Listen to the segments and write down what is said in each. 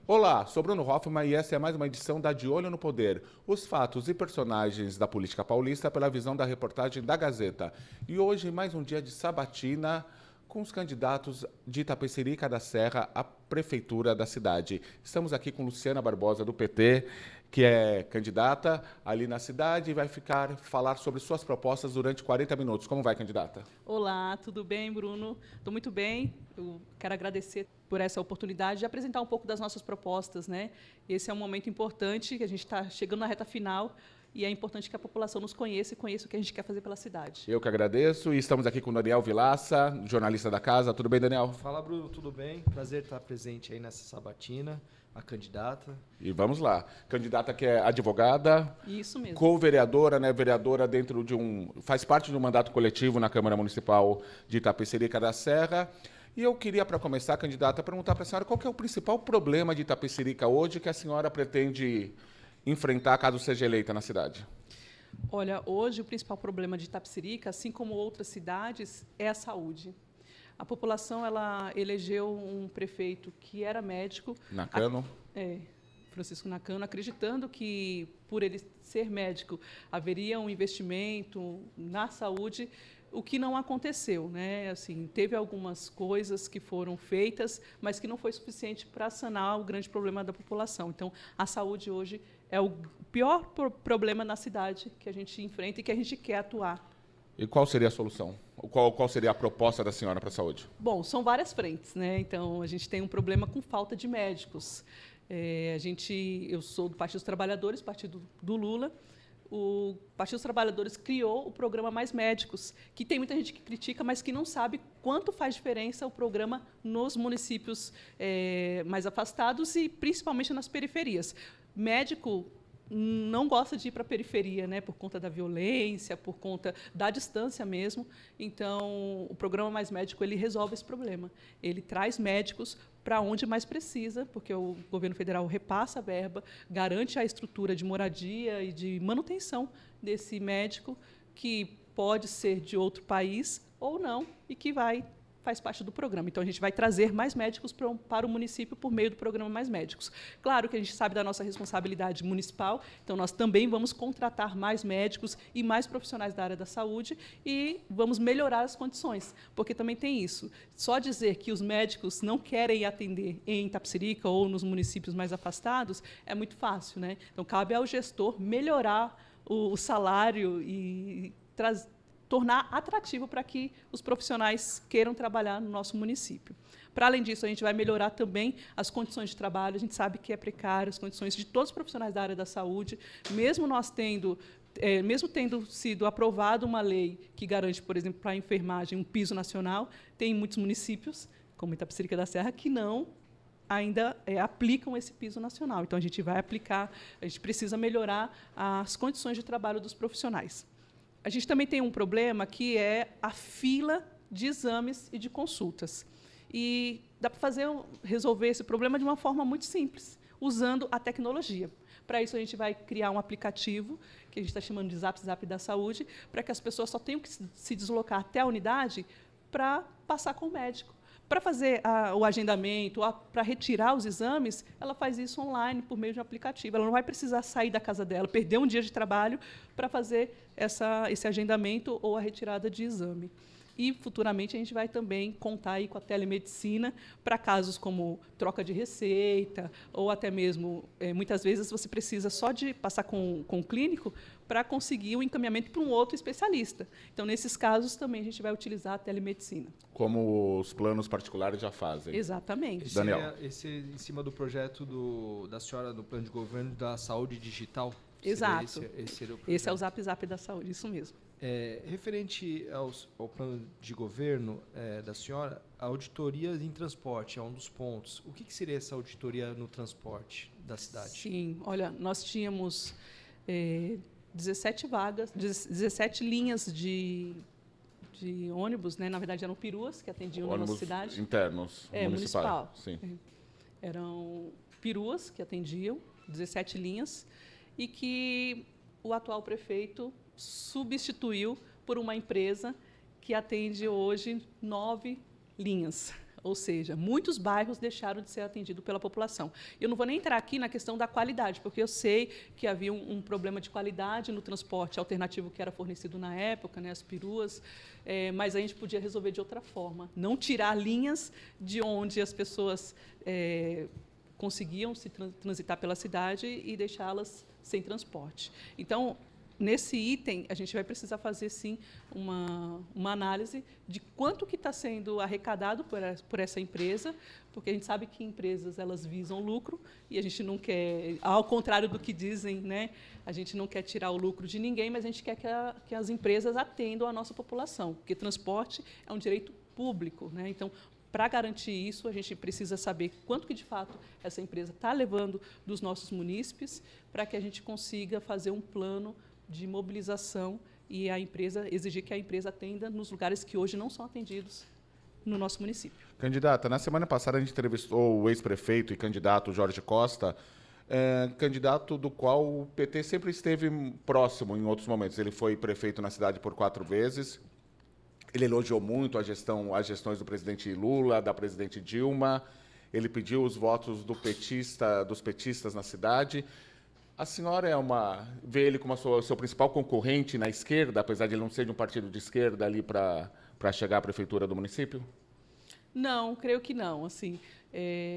Olá, sou Bruno Hoffman e essa é mais uma edição da De Olho no Poder. Os fatos e personagens da política paulista pela visão da reportagem da Gazeta. E hoje mais um dia de sabatina com os candidatos de Itapecerica da Serra à prefeitura da cidade. Estamos aqui com Luciana Barbosa, do PT, que é candidata ali na cidade e vai falar sobre suas propostas durante 40 minutos. Como vai, candidata? Olá, tudo bem, Bruno? Estou muito bem. Eu quero agradecer por essa oportunidade de apresentar um pouco das nossas propostas, né? Esse é um momento importante, que a gente está chegando na reta final e é importante que a população nos conheça e conheça o que a gente quer fazer pela cidade. Eu que agradeço e estamos aqui com o Daniel Vilaça, jornalista da casa. Tudo bem, Daniel? Fala, Bruno, tudo bem? Prazer estar presente aí nessa sabatina, a candidata. E vamos lá. Candidata que é advogada, Isso mesmo. co-vereadora, né? Vereadora dentro de faz parte de um mandato coletivo na Câmara Municipal de Itapecerica da Serra. E eu queria, para começar, candidata, perguntar para a senhora qual que é o principal problema de Itapecerica hoje que a senhora pretende enfrentar caso seja eleita na cidade? Olha, hoje o principal problema de Itapecerica, assim como outras cidades, é a saúde. A população ela elegeu um prefeito que era médico. Nakano? Francisco Nakano, acreditando que, por ele ser médico, haveria um investimento na saúde, o que não aconteceu, né? Assim, teve algumas coisas que foram feitas, mas que não foi suficiente para sanar o grande problema da população. Então, a saúde hoje é o pior problema na cidade que a gente enfrenta e que a gente quer atuar. E qual seria a solução? Qual seria a proposta da senhora para a saúde? Bom, são várias frentes, né? Então, a gente tem um problema com falta de médicos. Eu sou do Partido dos Trabalhadores, partido do Lula. O Partido dos Trabalhadores criou o programa Mais Médicos, que tem muita gente que critica, mas que não sabe quanto faz diferença o programa nos municípios mais afastados e principalmente nas periferias. Médico não gosta de ir para a periferia, né, por conta da violência, por conta da distância mesmo. Então, o programa Mais Médico ele resolve esse problema. Ele traz médicos para onde mais precisa, porque o governo federal repassa a verba, garante a estrutura de moradia e de manutenção desse médico, que pode ser de outro país ou não, e que faz parte do programa. Então, a gente vai trazer mais médicos para o município por meio do programa Mais Médicos. Claro que a gente sabe da nossa responsabilidade municipal, então nós também vamos contratar mais médicos e mais profissionais da área da saúde e vamos melhorar as condições, porque também tem isso. Só dizer que os médicos não querem atender em Itapecerica ou nos municípios mais afastados é muito fácil, né? Então, cabe ao gestor melhorar o salário e tornar atrativo para que os profissionais queiram trabalhar no nosso município. Para além disso, a gente vai melhorar também as condições de trabalho. A gente sabe que é precário, as condições de todos os profissionais da área da saúde, mesmo tendo sido aprovada uma lei que garante, por exemplo, para a enfermagem um piso nacional, tem muitos municípios, como Itapecerica da Serra, que não ainda aplicam esse piso nacional. Então, a gente vai aplicar, a gente precisa melhorar as condições de trabalho dos profissionais. A gente também tem um problema que é a fila de exames e de consultas. E dá para resolver esse problema de uma forma muito simples, usando a tecnologia. Para isso, a gente vai criar um aplicativo, que a gente está chamando de Zap Zap da Saúde, para que as pessoas só tenham que se deslocar até a unidade para passar com o médico. Para fazer o agendamento, para retirar os exames, ela faz isso online, por meio de um aplicativo. Ela não vai precisar sair da casa dela, perder um dia de trabalho para fazer esse agendamento ou a retirada de exame. E, futuramente, a gente vai também contar aí com a telemedicina para casos como troca de receita, ou até mesmo, muitas vezes, você precisa só de passar com o clínico para conseguir o encaminhamento para um outro especialista. Então, nesses casos, também a gente vai utilizar a telemedicina. Como os planos particulares já fazem. Exatamente. Daniel. Esse em cima do projeto da senhora, do plano de governo da saúde digital? Exato. Esse é o projeto. Zap Zap da Saúde, isso mesmo. Referente ao plano de governo da senhora, a auditoria em transporte é um dos pontos. O que seria essa auditoria no transporte da cidade? Sim, olha, nós tínhamos 17 vagas, 17 linhas de ônibus, né? Na verdade, eram peruas que atendiam na nossa cidade. Internos, municipal. Sim. Eram peruas que atendiam, 17 linhas, e que o atual prefeito substituiu por uma empresa que atende hoje 9 linhas. ou seja, muitos bairros deixaram de ser atendidos pela população. Eu não vou nem entrar aqui na questão da qualidade, porque eu sei que havia um problema de qualidade no transporte alternativo que era fornecido na época, né, as peruas, mas a gente podia resolver de outra forma, não tirar linhas de onde as pessoas conseguiam se transitar pela cidade e deixá-las sem transporte. Então, nesse item, a gente vai precisar fazer, sim, uma análise de quanto que está sendo arrecadado por essa empresa, porque a gente sabe que empresas elas visam lucro e a gente não quer, ao contrário do que dizem, né, a gente não quer tirar o lucro de ninguém, mas a gente quer que as empresas atendam a nossa população, porque transporte é um direito público, né? Então, para garantir isso, a gente precisa saber quanto que, de fato, essa empresa está levando dos nossos munícipes, para que a gente consiga fazer um plano de mobilização e exigir que a empresa atenda nos lugares que hoje não são atendidos no nosso município. Candidata, na semana passada a gente entrevistou o ex-prefeito e candidato Jorge Costa, candidato do qual o PT sempre esteve próximo em outros momentos. Ele foi prefeito na cidade por 4 vezes. Ele elogiou muito as gestões do presidente Lula, da presidente Dilma. Ele pediu os votos dos petistas na cidade. A senhora vê ele como seu principal concorrente na esquerda, apesar de ele não ser de um partido de esquerda ali para chegar à prefeitura do município? Não, creio que não. Assim,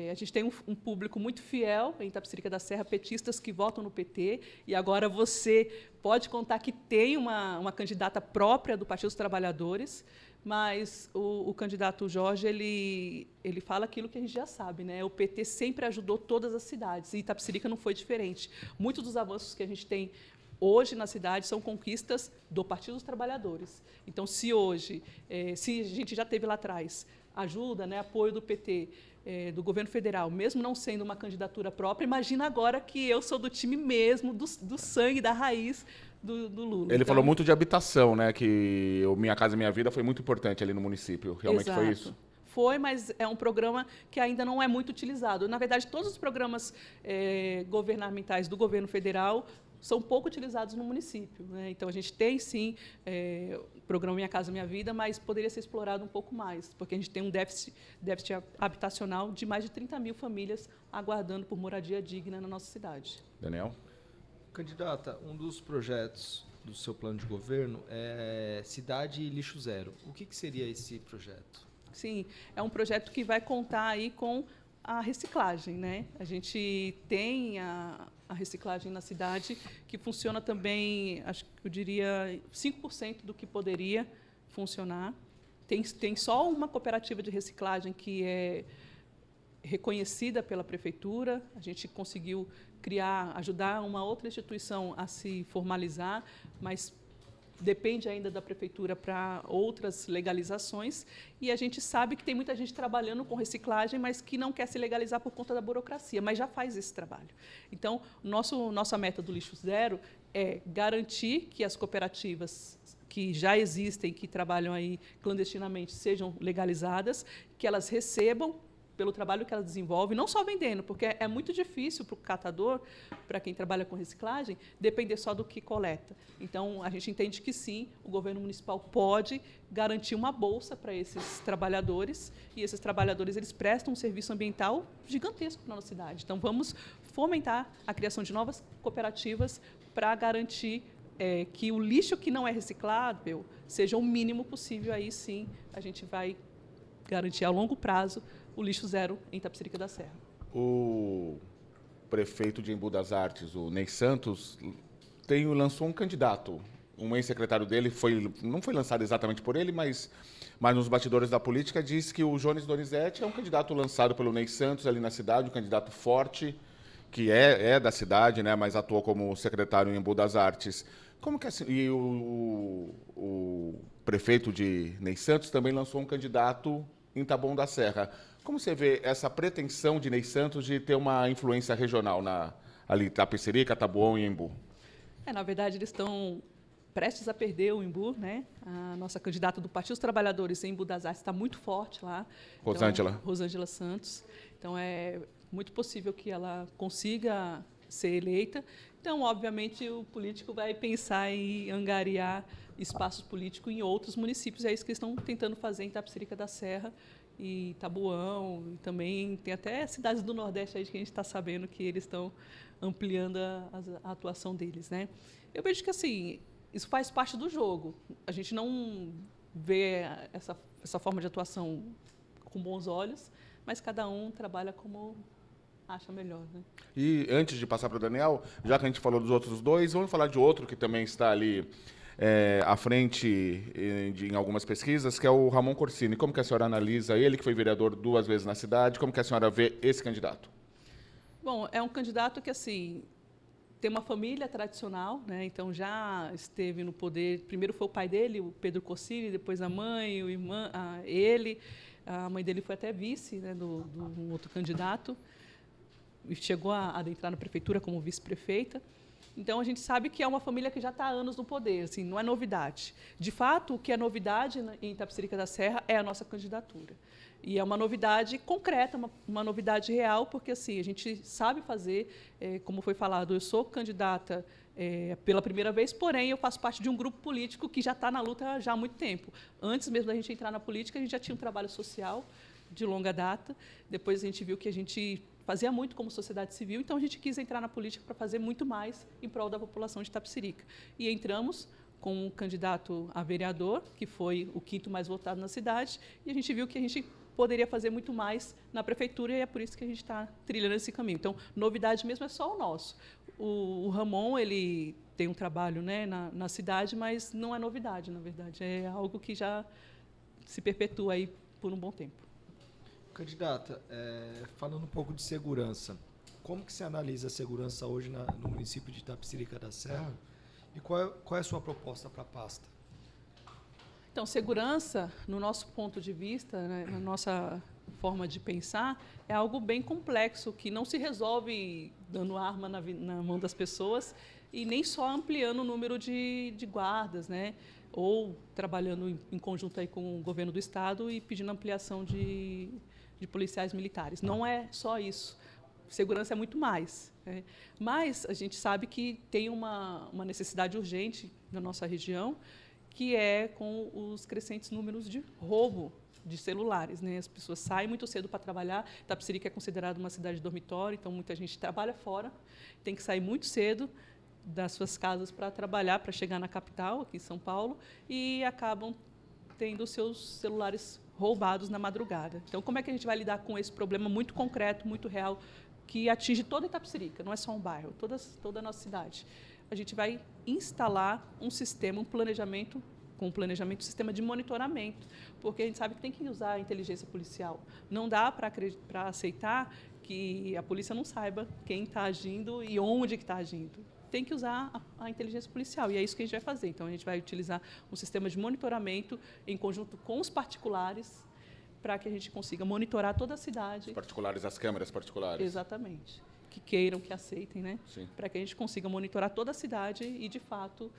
a gente tem um público muito fiel em Itapecerica da Serra, petistas que votam no PT, e agora você pode contar que tem uma candidata própria do Partido dos Trabalhadores, mas o candidato Jorge ele fala aquilo que a gente já sabe, né? O PT sempre ajudou todas as cidades, e Itapecerica não foi diferente. Muitos dos avanços que a gente tem hoje na cidade são conquistas do Partido dos Trabalhadores. Então, se hoje, se a gente já teve lá atrás ajuda, né, apoio do PT, do governo federal, mesmo não sendo uma candidatura própria, imagina agora que eu sou do time mesmo, do sangue, da raiz do Lula. Ele falou muito de habitação, né? Que o Minha Casa Minha Vida foi muito importante ali no município. Realmente Exato. Foi isso? Foi, mas é um programa que ainda não é muito utilizado. Na verdade, todos os programas governamentais do governo federal são pouco utilizados no município, né? Então, a gente tem, sim, o programa Minha Casa Minha Vida, mas poderia ser explorado um pouco mais, porque a gente tem um déficit habitacional de mais de 30 mil famílias aguardando por moradia digna na nossa cidade. Daniel? Candidata, um dos projetos do seu plano de governo é Cidade Lixo Zero. O que seria esse projeto? Sim, é um projeto que vai contar aí com a reciclagem, né? A gente tem a reciclagem na cidade, que funciona também, acho que eu diria, 5% do que poderia funcionar. Tem só uma cooperativa de reciclagem que é reconhecida pela prefeitura. A gente conseguiu ajudar uma outra instituição a se formalizar, mas depende ainda da prefeitura para outras legalizações, e a gente sabe que tem muita gente trabalhando com reciclagem, mas que não quer se legalizar por conta da burocracia, mas já faz esse trabalho. Então, nossa meta do Lixo Zero é garantir que as cooperativas que já existem, que trabalham aí clandestinamente, sejam legalizadas, que elas recebam pelo trabalho que elas desenvolvem, não só vendendo, porque é muito difícil para o catador, para quem trabalha com reciclagem, depender só do que coleta. Então, a gente entende que, sim, o governo municipal pode garantir uma bolsa para esses trabalhadores, e esses trabalhadores eles prestam um serviço ambiental gigantesco na nossa cidade. Então, vamos fomentar a criação de novas cooperativas para garantir que o lixo que não é reciclável seja o mínimo possível. Aí, sim, a gente vai garantir a longo prazo o lixo zero em Itapecerica da Serra. O prefeito de Embu das Artes, o Ney Santos, lançou um candidato. Um ex-secretário dele, não foi lançado exatamente por ele, mas nos bastidores da política, diz que o Jones Donizete é um candidato lançado pelo Ney Santos ali na cidade, um candidato forte, que é da cidade, né, mas atuou como secretário em Embu das Artes. Como que assim? E o prefeito de Ney Santos também lançou um candidato em Taboão da Serra. Como você vê essa pretensão de Ney Santos de ter uma influência regional ali, Itapecerica, Taboão e Embu? Na verdade, eles estão prestes a perder o Embu, né? A nossa candidata do Partido dos Trabalhadores em Embu das Artes está muito forte lá. Rosângela. Então, Rosângela Santos. Então, é muito possível que ela consiga ser eleita. Então, obviamente, o político vai pensar em angariar espaços políticos em outros municípios. É isso que eles estão tentando fazer em Itapecerica da Serra. e Tabuão, e também tem até cidades do Nordeste aí que a gente está sabendo que eles estão ampliando a atuação deles, né? Eu vejo que assim isso faz parte do jogo. A gente não vê essa forma de atuação com bons olhos, mas cada um trabalha como acha melhor, né? E antes de passar para o Daniel, já que a gente falou dos outros dois, vamos falar de outro que também está ali à frente em algumas pesquisas, que é o Ramon Corsini. Como que a senhora analisa ele, que foi vereador 2 vezes na cidade? Como que a senhora vê esse candidato? Bom, é um candidato que assim tem uma família tradicional, né? Então já esteve no poder. Primeiro foi o pai dele, o Pedro Corsini, depois a mãe, o irmão, ele. A mãe dele foi até vice, né, do um outro candidato. E chegou a adentrar na prefeitura como vice-prefeita. Então, a gente sabe que é uma família que já está há anos no poder, assim, não é novidade. De fato, o que é novidade em Itapecerica da Serra é a nossa candidatura. E é uma novidade concreta, uma novidade real, porque assim, a gente sabe fazer, como foi falado, eu sou candidata pela primeira vez, porém, eu faço parte de um grupo político que já está na luta já há muito tempo. Antes mesmo da gente entrar na política, a gente já tinha um trabalho social de longa data. Depois a gente viu que a gente fazia muito como sociedade civil, então a gente quis entrar na política para fazer muito mais em prol da população de Itapecerica. E entramos com um candidato a vereador, que foi o 5º mais votado na cidade, e a gente viu que a gente poderia fazer muito mais na prefeitura, e é por isso que a gente está trilhando esse caminho. Então, novidade mesmo é só o nosso. O Ramon, ele tem um trabalho, né, na cidade, mas não é novidade, na verdade. É algo que já se perpetua aí por um bom tempo. Candidata, falando um pouco de segurança, como que você analisa a segurança hoje no município de Itapecerica da Serra e qual é a sua proposta para a pasta? Então, segurança, no nosso ponto de vista, né, na nossa forma de pensar, é algo bem complexo, que não se resolve dando arma na mão das pessoas e nem só ampliando o número de guardas, né, ou trabalhando em conjunto aí com o governo do Estado e pedindo ampliação de policiais militares. Não é só isso. Segurança é muito mais, né? Mas a gente sabe que tem uma necessidade urgente na nossa região, que é com os crescentes números de roubo de celulares, né? As pessoas saem muito cedo para trabalhar. Itapecerica é considerada uma cidade dormitório, então muita gente trabalha fora, tem que sair muito cedo das suas casas para trabalhar, para chegar na capital, aqui em São Paulo, e acabam tendo os seus celulares roubados na madrugada. Então, como é que a gente vai lidar com esse problema muito concreto, muito real, que atinge toda Itapecerica, não é só um bairro, toda a nossa cidade? A gente vai instalar um sistema, um planejamento, um sistema de monitoramento, porque a gente sabe que tem que usar a inteligência policial. Não dá para aceitar que a polícia não saiba quem está agindo e onde está agindo. Tem que usar a inteligência policial, e é isso que a gente vai fazer. Então, a gente vai utilizar um sistema de monitoramento em conjunto com os particulares, para que a gente consiga monitorar toda a cidade. Os particulares, as câmeras particulares. Exatamente. Que queiram, que aceitem, né? Sim. Para que a gente consiga monitorar toda a cidade e, de fato,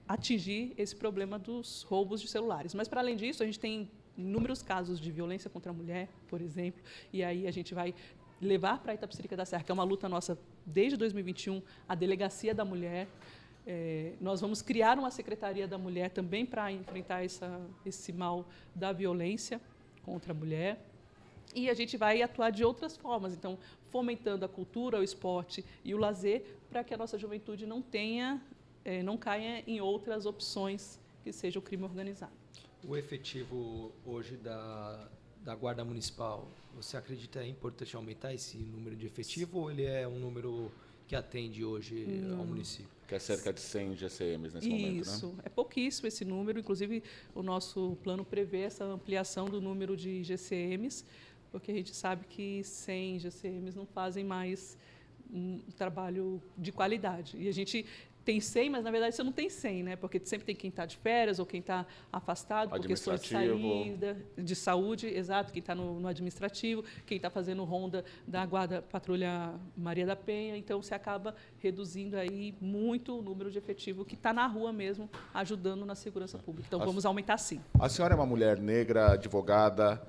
atingir esse problema dos roubos de celulares. Mas, para além disso, a gente tem inúmeros casos de violência contra a mulher, por exemplo, e aí a gente vai levar para a Itapecerica da Serra, que é uma luta nossa desde 2021, a Delegacia da Mulher. Nós vamos criar uma Secretaria da Mulher também para enfrentar esse mal da violência contra a mulher. E a gente vai atuar de outras formas, então, fomentando a cultura, o esporte e o lazer, para que a nossa juventude não caia em outras opções que seja o crime organizado. O efetivo hoje da Guarda Municipal, você acredita é importante aumentar esse número de efetivo ou ele é um número que atende hoje ao município? Que é cerca de 100 GCMs nesse momento, né? Isso, é pouquíssimo esse número. Inclusive, o nosso plano prevê essa ampliação do número de GCMs, porque a gente sabe que 100 GCMs não fazem mais um trabalho de qualidade. E a gente tem 100, mas, na verdade, você não tem 100, né? Porque sempre tem quem está de férias ou quem está afastado por questões de saída, de saúde, exato, quem está no administrativo, quem está fazendo ronda da Guarda Patrulha Maria da Penha. Então, você acaba reduzindo aí muito o número de efetivo que está na rua mesmo, ajudando na segurança pública. Então, vamos aumentar sim. A senhora é uma mulher negra, advogada,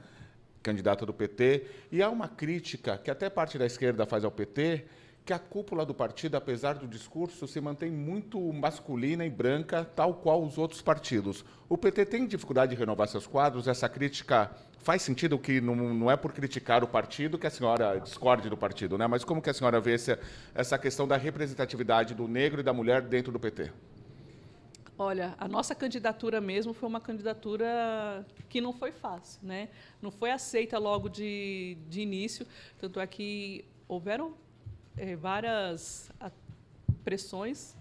candidata do PT, e há uma crítica que até parte da esquerda faz ao PT, que a cúpula do partido, apesar do discurso, se mantém muito masculina e branca, tal qual os outros partidos. O PT tem dificuldade de renovar seus quadros? Essa crítica faz sentido, que não é por criticar o partido que a senhora discorde do partido, né? Mas como que a senhora vê essa questão da representatividade do negro e da mulher dentro do PT? Olha, a nossa candidatura mesmo foi uma candidatura que não foi fácil, né? Não foi aceita logo de início, tanto é que houveram várias pressões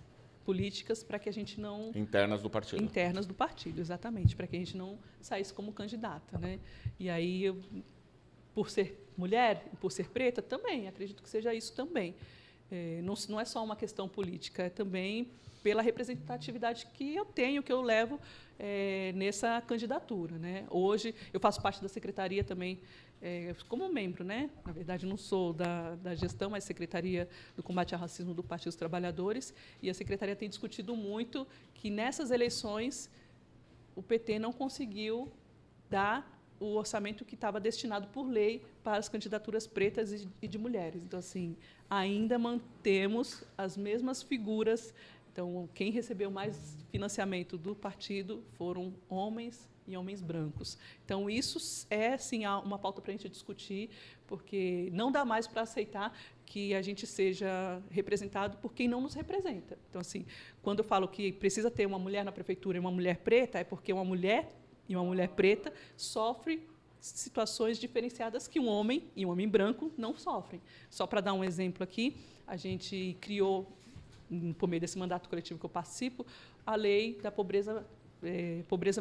políticas para que a gente não... Internas do partido. Internas do partido, exatamente, para que a gente não saísse como candidata, né? E aí, eu, por ser mulher, por ser preta, também, acredito que seja isso também. Não é só uma questão política, é também pela representatividade que eu tenho, que eu levo nessa candidatura, né? Hoje, eu faço parte da secretaria também, como membro, né? Na verdade, não sou da gestão, mas Secretaria do Combate ao Racismo do Partido dos Trabalhadores, e a secretaria tem discutido muito que, nessas eleições, o PT não conseguiu dar o orçamento que estava destinado por lei para as candidaturas pretas e de mulheres. Então, assim, ainda mantemos as mesmas figuras. Então, quem recebeu mais financiamento do partido foram homens e homens brancos. Então, isso é, sim, uma pauta para a gente discutir, porque não dá mais para aceitar que a gente seja representado por quem não nos representa. Então, assim, quando eu falo que precisa ter uma mulher na prefeitura e uma mulher preta, é porque uma mulher e uma mulher preta sofrem situações diferenciadas que um homem e um homem branco não sofrem. Só para dar um exemplo aqui, a gente criou, por meio desse mandato coletivo que eu participo, a lei da pobreza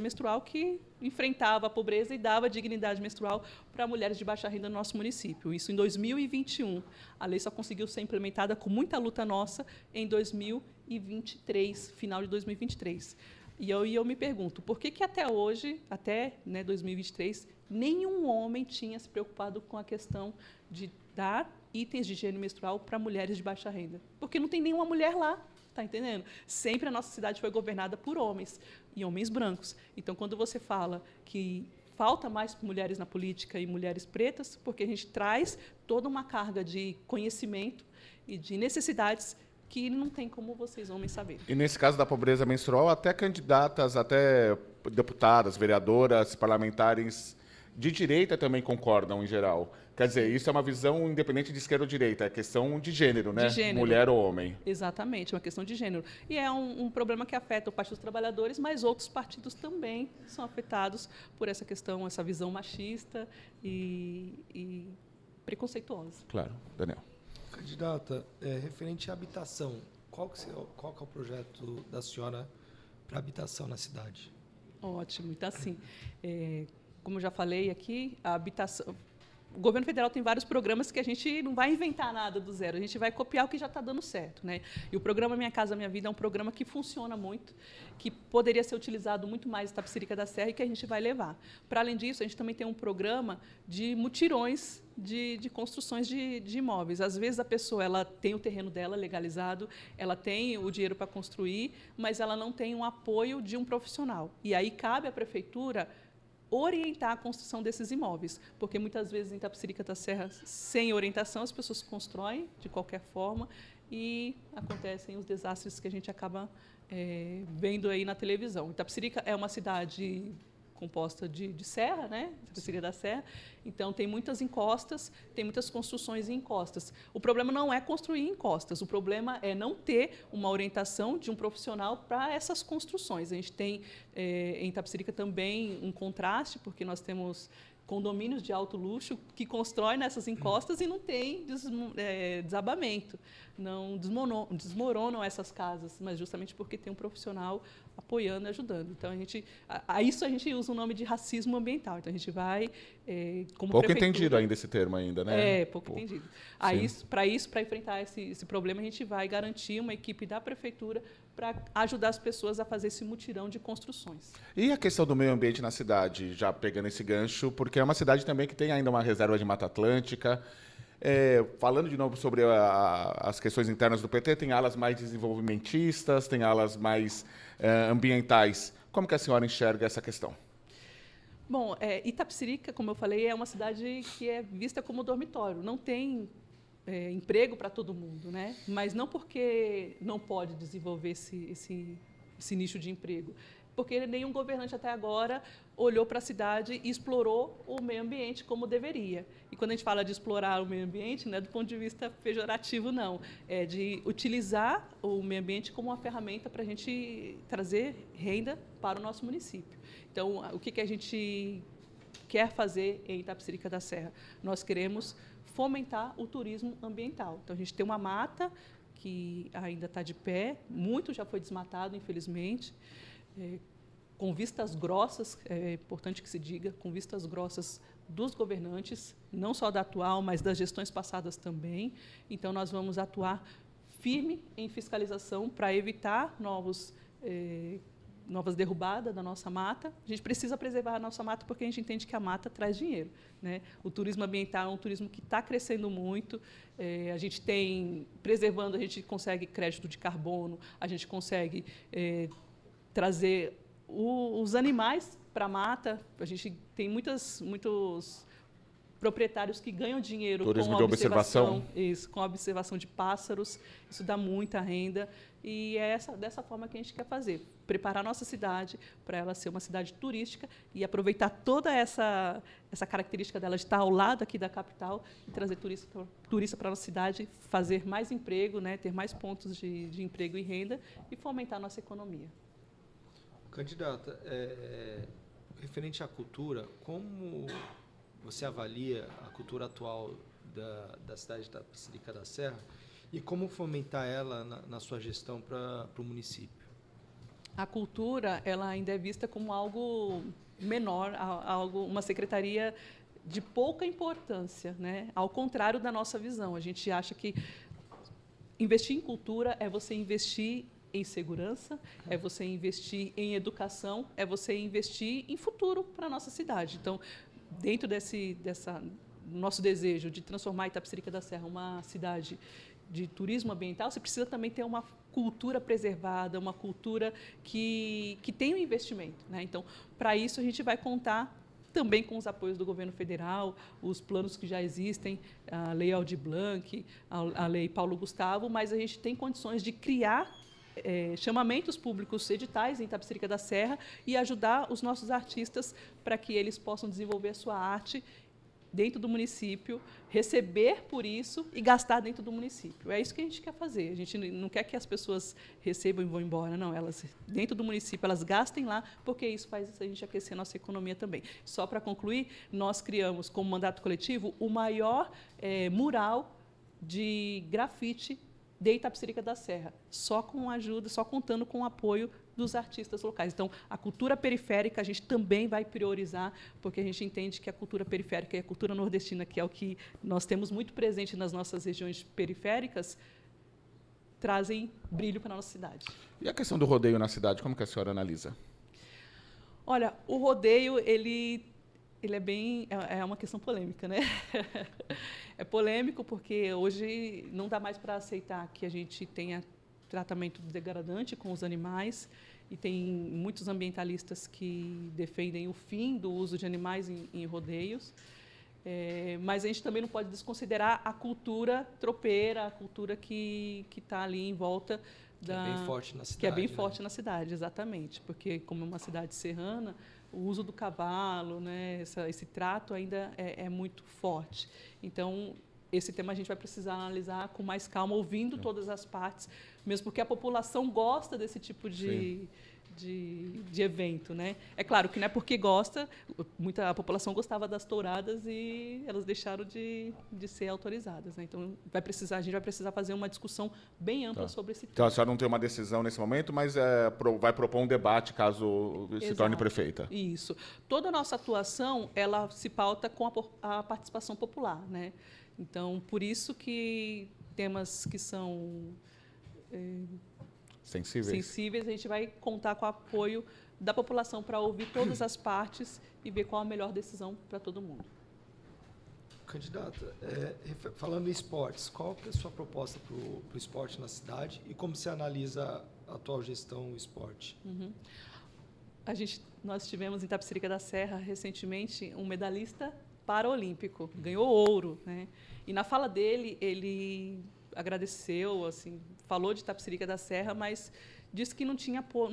menstrual, que enfrentava a pobreza e dava dignidade menstrual para mulheres de baixa renda no nosso município. Isso em 2021. A lei só conseguiu ser implementada com muita luta nossa em 2023, final de 2023. E eu me pergunto, por que até hoje, até 2023, nenhum homem tinha se preocupado com a questão de dar itens de higiene menstrual para mulheres de baixa renda? Porque não tem nenhuma mulher lá, está entendendo? Sempre a nossa cidade foi governada por homens, e homens brancos. Então, quando você fala que falta mais mulheres na política e mulheres pretas, porque a gente traz toda uma carga de conhecimento e de necessidades que não tem como vocês, homens, saberem. E nesse caso da pobreza menstrual, até candidatas, até deputadas, vereadoras, parlamentares de direita também concordam, em geral. Quer dizer, isso é uma visão independente de esquerda ou direita, é questão de gênero, né? De gênero. Mulher ou homem. Exatamente, é uma questão de gênero. E é um problema que afeta o Partido dos Trabalhadores, mas outros partidos também são afetados por essa questão, essa visão machista e preconceituosa. Claro. Daniel. Candidata, referente à habitação, qual que é o projeto da senhora para habitação na cidade? Ótimo. Então, assim, como eu já falei aqui, a habitação... O governo federal tem vários programas que a gente não vai inventar nada do zero, a gente vai copiar o que já está dando certo, né? E o programa Minha Casa Minha Vida é um programa que funciona muito, que poderia ser utilizado muito mais em Itapecerica da Serra e que a gente vai levar. Para além disso, a gente também tem um programa de mutirões de construções de imóveis. Às vezes, a pessoa ela tem o terreno dela legalizado, ela tem o dinheiro para construir, mas ela não tem um apoio de um profissional. E aí cabe à prefeitura orientar a construção desses imóveis, porque muitas vezes em Itapecerica da Serra, sem orientação, as pessoas constroem de qualquer forma e acontecem os desastres que a gente acaba vendo aí na televisão. Itapecerica é uma cidade composta de serra, né? Itapecerica da Serra, então tem muitas encostas, tem muitas construções em encostas. O problema não é construir encostas, o problema é não ter uma orientação de um profissional para essas construções. A gente tem em Itapecerica também um contraste, porque nós temos condomínios de alto luxo que constroem nessas encostas e não tem desabamento, não desmoronam essas casas, mas justamente porque tem um profissional apoiando e ajudando. Então, a isso a gente usa o nome de racismo ambiental. Então, a gente vai, como pouco prefeitura... entendido ainda esse termo ainda, né? Pouco entendido. Para enfrentar esse problema, a gente vai garantir uma equipe da prefeitura para ajudar as pessoas a fazer esse mutirão de construções. E a questão do meio ambiente na cidade, já pegando esse gancho, porque é uma cidade também que tem ainda uma reserva de Mata Atlântica. Falando de novo sobre as questões internas do PT, tem alas mais desenvolvimentistas, tem alas mais ambientais. Como que a senhora enxerga essa questão? Bom, Itapecerica, como eu falei, é uma cidade que é vista como dormitório. Não tem emprego para todo mundo, né? Mas não porque não pode desenvolver esse nicho de emprego, porque nenhum governante até agora olhou para a cidade e explorou o meio ambiente como deveria. E quando a gente fala de explorar o meio ambiente, não é do ponto de vista pejorativo, não. É de utilizar o meio ambiente como uma ferramenta para a gente trazer renda para o nosso município. Então, o que a gente quer fazer em Itapecerica da Serra? Nós queremos fomentar o turismo ambiental. Então, a gente tem uma mata que ainda está de pé, muito já foi desmatado, infelizmente, com vistas grossas, é importante que se diga, com vistas grossas dos governantes, não só da atual, mas das gestões passadas também. Então, nós vamos atuar firme em fiscalização para evitar novas derrubadas da nossa mata. A gente precisa preservar a nossa mata porque a gente entende que a mata traz dinheiro, né? O turismo ambiental é um turismo que está crescendo muito. A gente tem, preservando, a gente consegue crédito de carbono, a gente consegue trazer os animais para a mata. A gente tem muitos proprietários que ganham dinheiro turismo com a de observação. Isso, com a observação de pássaros. Isso dá muita renda. E é dessa forma que a gente quer fazer. Preparar a nossa cidade para ela ser uma cidade turística e aproveitar toda essa característica dela de estar ao lado aqui da capital e trazer turista para a nossa cidade, fazer mais emprego, né, ter mais pontos de emprego e renda e fomentar a nossa economia. Candidata, referente à cultura, como você avalia a cultura atual da cidade de Itapecerica da Serra e como fomentar ela na sua gestão para o município? A cultura, ela ainda é vista como algo menor, uma secretaria de pouca importância, né? Ao contrário da nossa visão. A gente acha que investir em cultura é você investir em segurança, é você investir em educação, é você investir em futuro para a nossa cidade. Então, dentro dessa nosso desejo de transformar Itapecerica da Serra uma cidade de turismo ambiental, você precisa também ter uma cultura preservada, uma cultura que tenha um investimento, né? Então, para isso, a gente vai contar também com os apoios do governo federal, os planos que já existem, a Lei Aldir Blanc, a Lei Paulo Gustavo, mas a gente tem condições de criar chamamentos públicos, editais em Itapecerica da Serra e ajudar os nossos artistas para que eles possam desenvolver a sua arte dentro do município, receber por isso e gastar dentro do município. É isso que a gente quer fazer. A gente não quer que as pessoas recebam e vão embora, não. Elas, dentro do município, elas gastem lá, porque isso faz a gente aquecer a nossa economia também. Só para concluir, nós criamos, como mandato coletivo, o maior mural de grafite de Itapecerica da Serra, só com ajuda, só contando com o apoio dos artistas locais. Então, a cultura periférica a gente também vai priorizar, porque a gente entende que a cultura periférica e a cultura nordestina, que é o que nós temos muito presente nas nossas regiões periféricas, trazem brilho para a nossa cidade. E a questão do rodeio na cidade, como que a senhora analisa? Olha, o rodeio, ele é uma questão polêmica, né? É polêmico porque hoje não dá mais para aceitar que a gente tenha tratamento degradante com os animais e tem muitos ambientalistas que defendem o fim do uso de animais em rodeios. Mas a gente também não pode desconsiderar a cultura tropeira, a cultura que está ali em volta que é bem forte na cidade. Que é bem forte na cidade, exatamente. Porque, como é uma cidade serrana, o uso do cavalo, né, esse trato ainda é muito forte. Então, esse tema a gente vai precisar analisar com mais calma, ouvindo todas as partes, mesmo porque a população gosta desse tipo de evento, né? É claro que não é porque gosta, a população gostava das touradas e elas deixaram de ser autorizadas, né? Então a gente vai precisar fazer uma discussão bem ampla sobre esse tema. Então a senhora não tem uma decisão nesse momento, mas vai propor um debate caso se torne prefeita. Isso. Toda a nossa atuação, ela se pauta com a participação popular, né? Então, por isso que temas que são sensíveis, a gente vai contar com o apoio da população para ouvir todas as partes e ver qual a melhor decisão para todo mundo. Candidata, falando em esportes, qual que é a sua proposta para o esporte na cidade e como você analisa a atual gestão do esporte? Nós tivemos em Itapecerica da Serra, recentemente, um medalhista paraolímpico, ganhou ouro, né? E na fala dele, ele agradeceu, assim, falou de Itapecerica da Serra, mas disse que não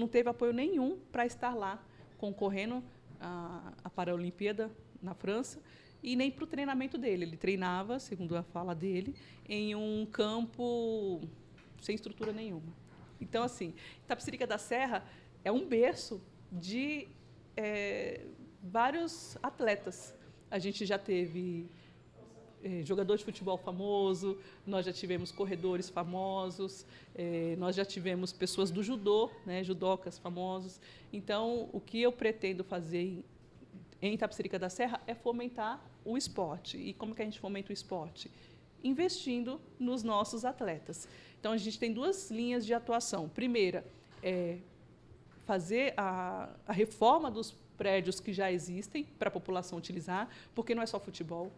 teve apoio nenhum para estar lá concorrendo à Paralimpíada na França e nem para o treinamento dele. Ele treinava, segundo a fala dele, em um campo sem estrutura nenhuma. Então, assim, Itapecerica da Serra é um berço de vários atletas. A gente já teve jogador de futebol famoso, nós já tivemos corredores famosos, nós já tivemos pessoas do judô, né, judocas famosos. Então, o que eu pretendo fazer em Itapecerica da Serra é fomentar o esporte. E como que a gente fomenta o esporte? Investindo nos nossos atletas. Então, a gente tem duas linhas de atuação. Primeira, fazer a reforma dos prédios que já existem para a população utilizar, porque não é só futebol.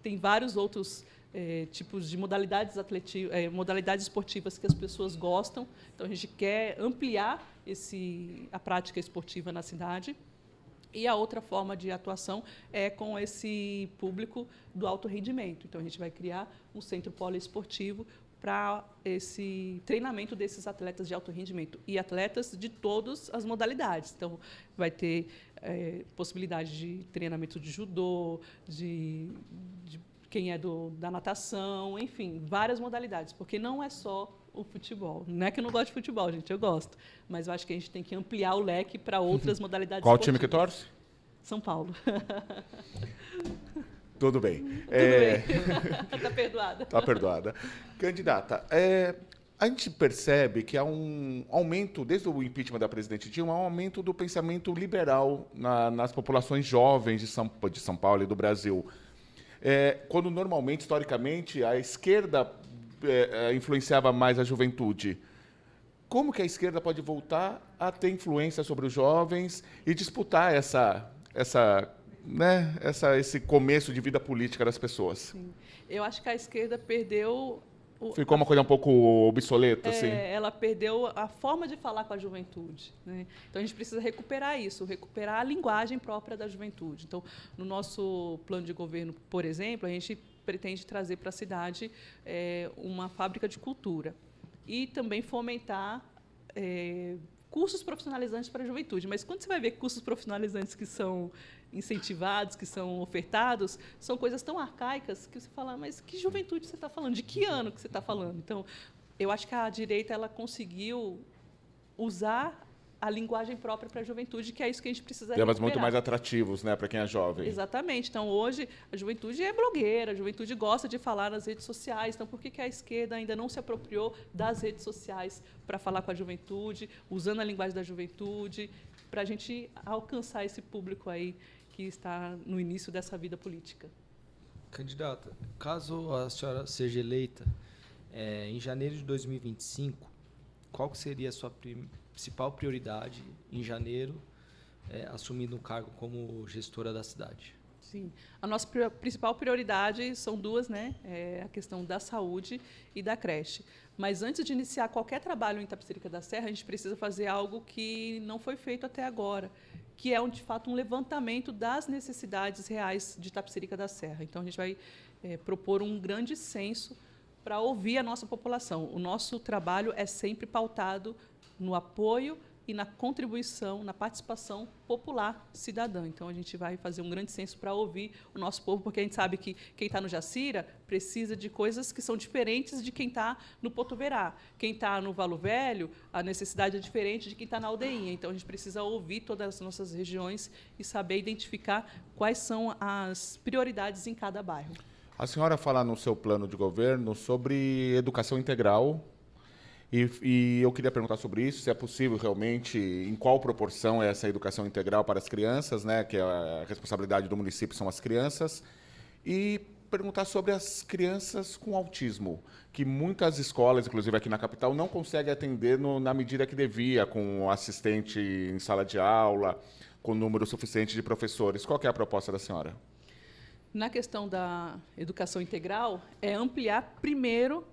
Tem vários outros tipos de modalidades esportivas que as pessoas gostam. Então, a gente quer ampliar a prática esportiva na cidade. E a outra forma de atuação é com esse público do alto rendimento. Então, a gente vai criar um centro poliesportivo para esse treinamento desses atletas de alto rendimento e atletas de todas as modalidades. Então, vai ter possibilidade de treinamento de judô, de quem é da natação, enfim, várias modalidades, porque não é só o futebol. Não é que eu não gosto de futebol, gente, eu gosto, mas eu acho que a gente tem que ampliar o leque para outras modalidades Qual esportivas. time que torce? São Paulo. Tudo bem. Tudo bem. Está perdoada. Está perdoada. Candidata, a gente percebe que há um aumento, desde o impeachment da presidente Dilma, há um aumento do pensamento liberal nas populações jovens de São Paulo e do Brasil. Quando normalmente, historicamente, a esquerda influenciava mais a juventude. Como que a esquerda pode voltar a ter influência sobre os jovens e disputar esse começo de vida política das pessoas? Sim. Eu acho que a esquerda perdeu... Ficou uma coisa um pouco obsoleta, assim? Ela perdeu a forma de falar com a juventude, né? Então, a gente precisa recuperar isso, recuperar a linguagem própria da juventude. Então, no nosso plano de governo, por exemplo, a gente pretende trazer para a cidade uma fábrica de cultura e também fomentar cursos profissionalizantes para a juventude. Mas quando você vai ver cursos profissionalizantes que são incentivados, que são ofertados, são coisas tão arcaicas que você fala, mas que juventude você está falando? De que ano que você está falando? Então, eu acho que a direita ela conseguiu usar a linguagem própria para a juventude, que é isso que a gente precisa Temas recuperar. muito mais atrativos, né, para quem é jovem. Exatamente. Então, hoje, a juventude é blogueira, a juventude gosta de falar nas redes sociais. Então, por que a esquerda ainda não se apropriou das redes sociais para falar com a juventude, usando a linguagem da juventude, para a gente alcançar esse público aí que está no início dessa vida política? Candidata, caso a senhora seja eleita em janeiro de 2025, qual seria a sua principal prioridade em janeiro, assumindo um cargo como gestora da cidade? Sim. A nossa principal prioridade são duas, né? A questão da saúde e da creche. Mas antes de iniciar qualquer trabalho em Itapecerica da Serra, a gente precisa fazer algo que não foi feito até agora, que é, de fato, um levantamento das necessidades reais de Itapecerica da Serra. Então, a gente vai propor um grande censo para ouvir a nossa população. O nosso trabalho é sempre pautado no apoio e na contribuição, na participação popular cidadã. Então, a gente vai fazer um grande censo para ouvir o nosso povo, porque a gente sabe que quem está no Jacira precisa de coisas que são diferentes de quem está no Potoverá. Quem está no Valo Velho, a necessidade é diferente de quem está na Aldeinha. Então, a gente precisa ouvir todas as nossas regiões e saber identificar quais são as prioridades em cada bairro. A senhora fala no seu plano de governo sobre educação integral. E eu queria perguntar sobre isso, se é possível realmente, em qual proporção é essa educação integral para as crianças, né, que a responsabilidade do município são as crianças, e perguntar sobre as crianças com autismo, que muitas escolas, inclusive aqui na capital, não conseguem atender na medida que devia, com assistente em sala de aula, com número suficiente de professores. Qual que é a proposta da senhora? Na questão da educação integral, é ampliar primeiro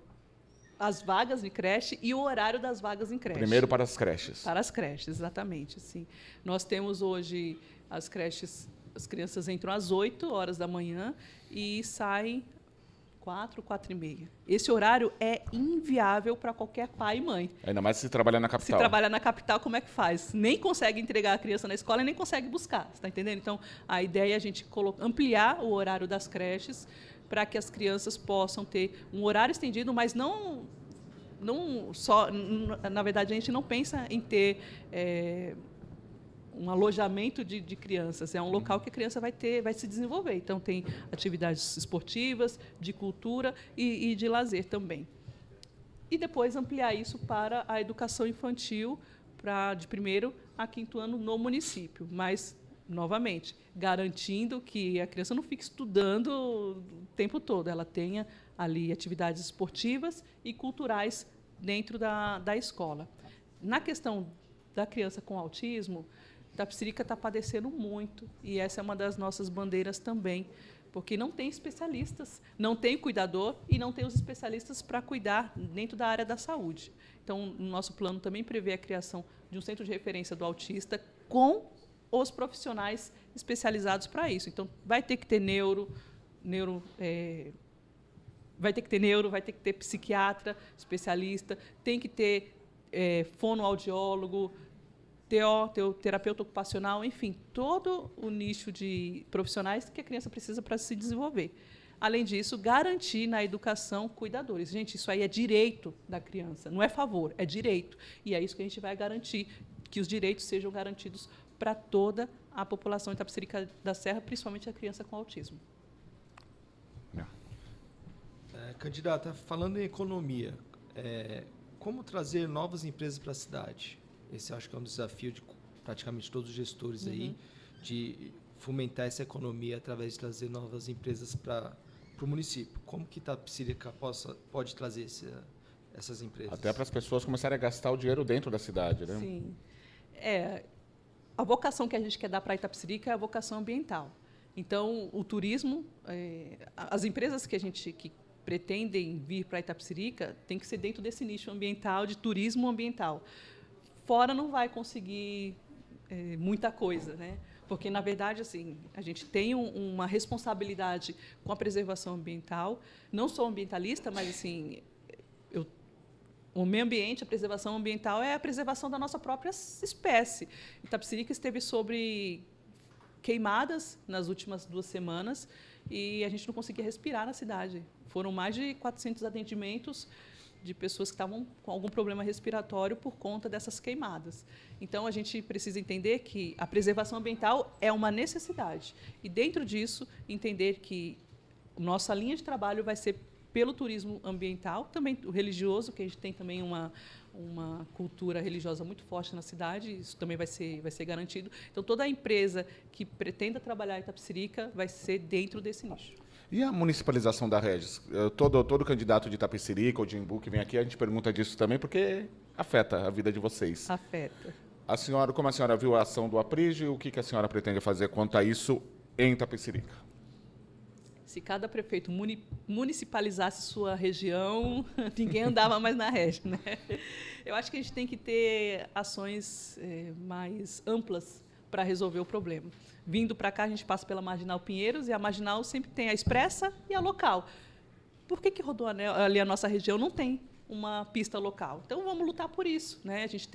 as vagas de creche e o horário das vagas em creche. Primeiro para as creches. Para as creches, exatamente. Sim. Nós temos hoje as creches As crianças entram às 8 horas da manhã e saem 4h30. Esse horário é inviável para qualquer pai e mãe. Ainda mais se trabalhar na capital. Se trabalhar na capital, como é que faz? Nem consegue entregar a criança na escola e nem consegue buscar, está entendendo? Então, a ideia é a gente ampliar o horário das creches para que as crianças possam ter um horário estendido, mas não só... Na verdade, a gente não pensa em ter um alojamento de crianças. É um local que a criança vai se desenvolver. Então, tem atividades esportivas, de cultura e de lazer também. E depois ampliar isso para a educação infantil, de 1º a 5º ano no município. Mas, novamente, garantindo que a criança não fique estudando o tempo todo, ela tenha ali atividades esportivas e culturais dentro da escola. Na questão da criança com autismo, Itapecerica está padecendo muito, e essa é uma das nossas bandeiras também, porque não tem especialistas, não tem cuidador e não tem os especialistas para cuidar dentro da área da saúde. Então, o nosso plano também prevê a criação de um centro de referência do autista com os profissionais especializados para isso. Então, vai ter que ter vai ter que ter psiquiatra, especialista, tem que ter fonoaudiólogo, terapeuta ocupacional, enfim, todo o nicho de profissionais que a criança precisa para se desenvolver. Além disso, garantir na educação cuidadores. Gente, isso aí é direito da criança, não é favor, é direito. E é isso que a gente vai garantir, que os direitos sejam garantidos para toda a população de Itapecerica da Serra, principalmente a criança com autismo. Candidata, falando em economia, como trazer novas empresas para a cidade? Esse acho que é um desafio de praticamente todos os gestores aí, de fomentar essa economia através de trazer novas empresas para o município. Como que Itapecerica pode trazer essas empresas? Até para as pessoas começarem a gastar o dinheiro dentro da cidade, né? Sim. A vocação que a gente quer dar para Itapecerica é a vocação ambiental. Então, o turismo, as empresas que pretendem vir para Itapecerica tem que ser dentro desse nicho ambiental, de turismo ambiental. Fora não vai conseguir muita coisa, né? Porque, na verdade, assim, a gente tem uma responsabilidade com a preservação ambiental. Não sou ambientalista, mas assim, o meio ambiente, a preservação ambiental é a preservação da nossa própria espécie. Itapecerica esteve sobre queimadas nas últimas 2 semanas e a gente não conseguia respirar na cidade. Foram mais de 400 atendimentos de pessoas que estavam com algum problema respiratório por conta dessas queimadas. Então, a gente precisa entender que a preservação ambiental é uma necessidade. E, dentro disso, entender que nossa linha de trabalho vai ser pelo turismo ambiental, também o religioso, que a gente tem também uma cultura religiosa muito forte na cidade, isso também vai ser garantido. Então, toda a empresa que pretenda trabalhar em Itapecerica vai ser dentro desse nicho. E a municipalização da Regis? Todo candidato de Itapecerica ou de Embu que vem aqui, a gente pergunta disso também, porque afeta a vida de vocês. Afeta. Como a senhora viu a ação do Aprige, o que a senhora pretende fazer quanto a isso em Itapecerica? Se cada prefeito municipalizasse sua região, ninguém andava mais na Regis, né? Eu acho que a gente tem que ter ações mais amplas para resolver o problema. Vindo para cá, a gente passa pela Marginal Pinheiros, e a Marginal sempre tem a expressa e a local. Por que Rodoanel, ali a nossa região, não tem uma pista local? Então, vamos lutar por isso, né? A gente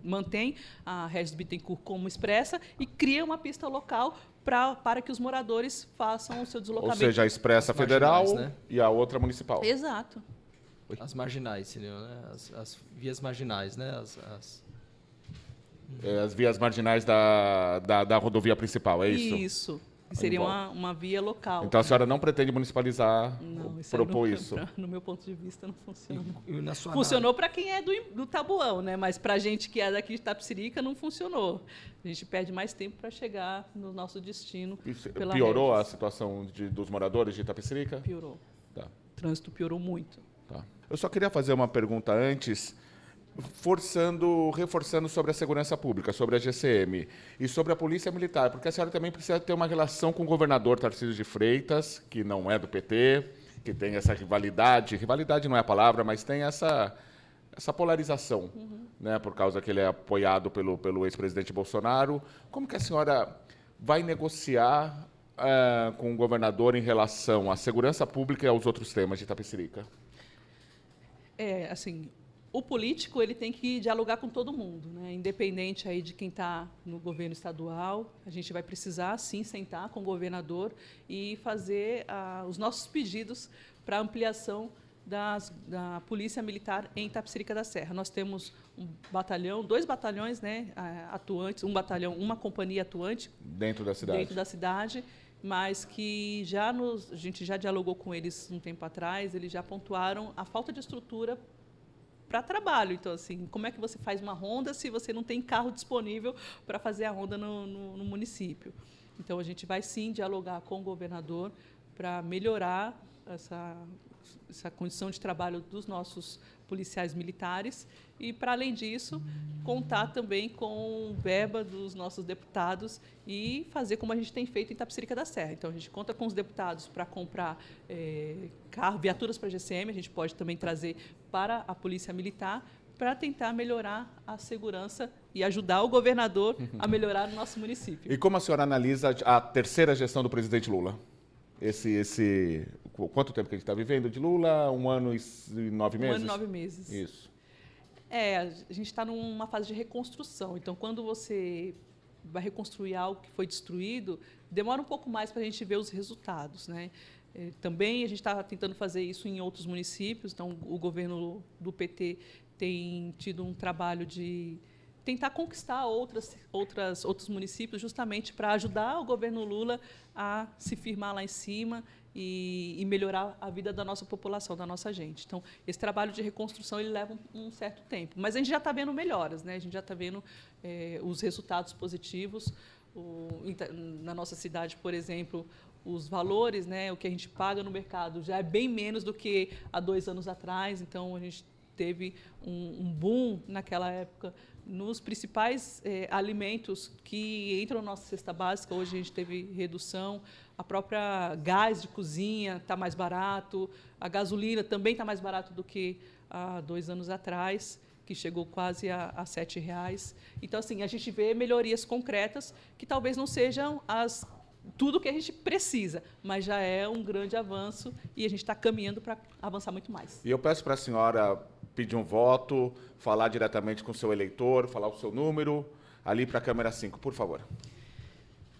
mantém a Regis Bittencourt como expressa e cria uma pista local para que os moradores façam o seu deslocamento. Ou seja, a expressa federal, né? E a outra municipal. Exato. As marginais, seriam, né? As vias marginais, né? As vias marginais da rodovia principal, é isso? Isso. Seria uma via local. Então a senhora não pretende municipalizar, não, isso propor isso? No meu ponto de vista, não funciona. E funcionou para quem é do Tabuão, né? Mas para a gente que é daqui de Itapecerica, não funcionou. A gente perde mais tempo para chegar no nosso destino. Piorou a situação dos moradores de Itapecerica? Piorou. Tá. O trânsito piorou muito. Tá. Eu só queria fazer uma pergunta antes, reforçando sobre a segurança pública, sobre a GCM e sobre a Polícia Militar, porque a senhora também precisa ter uma relação com o governador Tarcísio de Freitas, que não é do PT, que tem essa rivalidade não é a palavra, mas tem essa polarização, né, por causa que ele é apoiado pelo ex-presidente Bolsonaro. Como que a senhora vai negociar com o governador em relação à segurança pública e aos outros temas de Itapecerica? Assim, o político ele tem que dialogar com todo mundo, né? Independente aí de quem está no governo estadual, a gente vai precisar, sim, sentar com o governador e fazer os nossos pedidos para ampliação da Polícia Militar em Itapecerica da Serra. Nós temos um batalhão, 2 batalhões, né, atuantes, um batalhão, uma companhia atuante dentro da cidade, mas que a gente já dialogou com eles um tempo atrás, eles já pontuaram a falta de estrutura para trabalho. Então, assim, como é que você faz uma ronda se você não tem carro disponível para fazer a ronda no município? Então, a gente vai, sim, dialogar com o governador para melhorar essa condição de trabalho dos nossos policiais militares e, para além disso, contar também com verba dos nossos deputados e fazer como a gente tem feito em Itapecerica da Serra. Então, a gente conta com os deputados para comprar viaturas para a GCM, a gente pode também trazer para a Polícia Militar para tentar melhorar a segurança e ajudar o governador a melhorar o nosso município. E como a senhora analisa a terceira gestão do presidente Lula? Quanto tempo que a gente está vivendo de Lula? 1 ano e 9 meses? 1 ano e 9 meses. Isso. A gente está numa fase de reconstrução. Então, quando você vai reconstruir algo que foi destruído, demora um pouco mais para a gente ver os resultados, né? Também a gente está tentando fazer isso em outros municípios. Então, o governo do PT tem tido um trabalho de tentar conquistar outros municípios justamente para ajudar o governo Lula a se firmar lá em cima e melhorar a vida da nossa população, da nossa gente. Então, esse trabalho de reconstrução ele leva um certo tempo. Mas a gente já está vendo melhoras, né? A gente já está vendo os resultados positivos. Na nossa cidade, por exemplo, os valores, né, o que a gente paga no mercado já é bem menos do que há 2 anos atrás. Então, a gente teve um boom naquela época nos principais alimentos que entram na nossa cesta básica. Hoje a gente teve redução, a própria gás de cozinha está mais barato, a gasolina também está mais barato do que há 2 anos atrás, que chegou quase a R$ 7,00. Então, assim, a gente vê melhorias concretas que talvez não sejam tudo que a gente precisa, mas já é um grande avanço e a gente está caminhando para avançar muito mais. E eu peço para a senhora pedir um voto, falar diretamente com o seu eleitor, falar o seu número, ali para a câmera 5, por favor.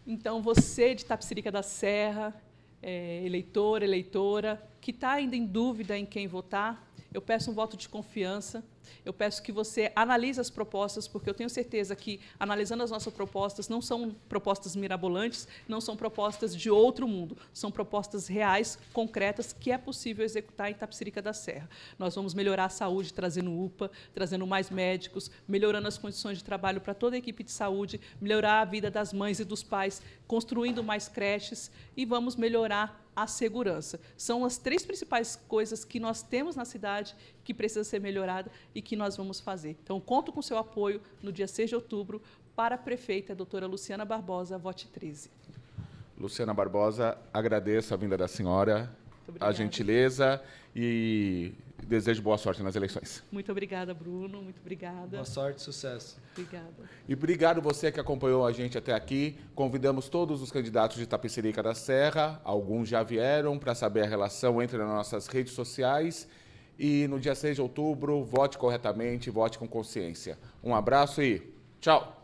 Então, você de Itapecerica da Serra, eleitor, eleitora, que está ainda em dúvida em quem votar, eu peço um voto de confiança. Eu peço que você analise as propostas, porque eu tenho certeza que, analisando as nossas propostas, não são propostas mirabolantes, não são propostas de outro mundo, são propostas reais, concretas, que é possível executar em Itapecerica da Serra. Nós vamos melhorar a saúde, trazendo UPA, trazendo mais médicos, melhorando as condições de trabalho para toda a equipe de saúde, melhorar a vida das mães e dos pais, construindo mais creches e vamos melhorar a segurança. São as 3 principais coisas que nós temos na cidade que precisa ser melhorada e que nós vamos fazer. Então, conto com seu apoio no dia 6 de outubro para a prefeita, a doutora Luciana Barbosa, vote 13. Luciana Barbosa, agradeço a vinda da senhora, a gentileza e desejo boa sorte nas eleições. Muito obrigada, Bruno. Muito obrigada. Boa sorte, sucesso. Obrigada. E obrigado você que acompanhou a gente até aqui. Convidamos todos os candidatos de Itapecerica da Serra, alguns já vieram para saber a relação entre as nossas redes sociais. E no dia 6 de outubro, vote corretamente, vote com consciência. Um abraço e tchau!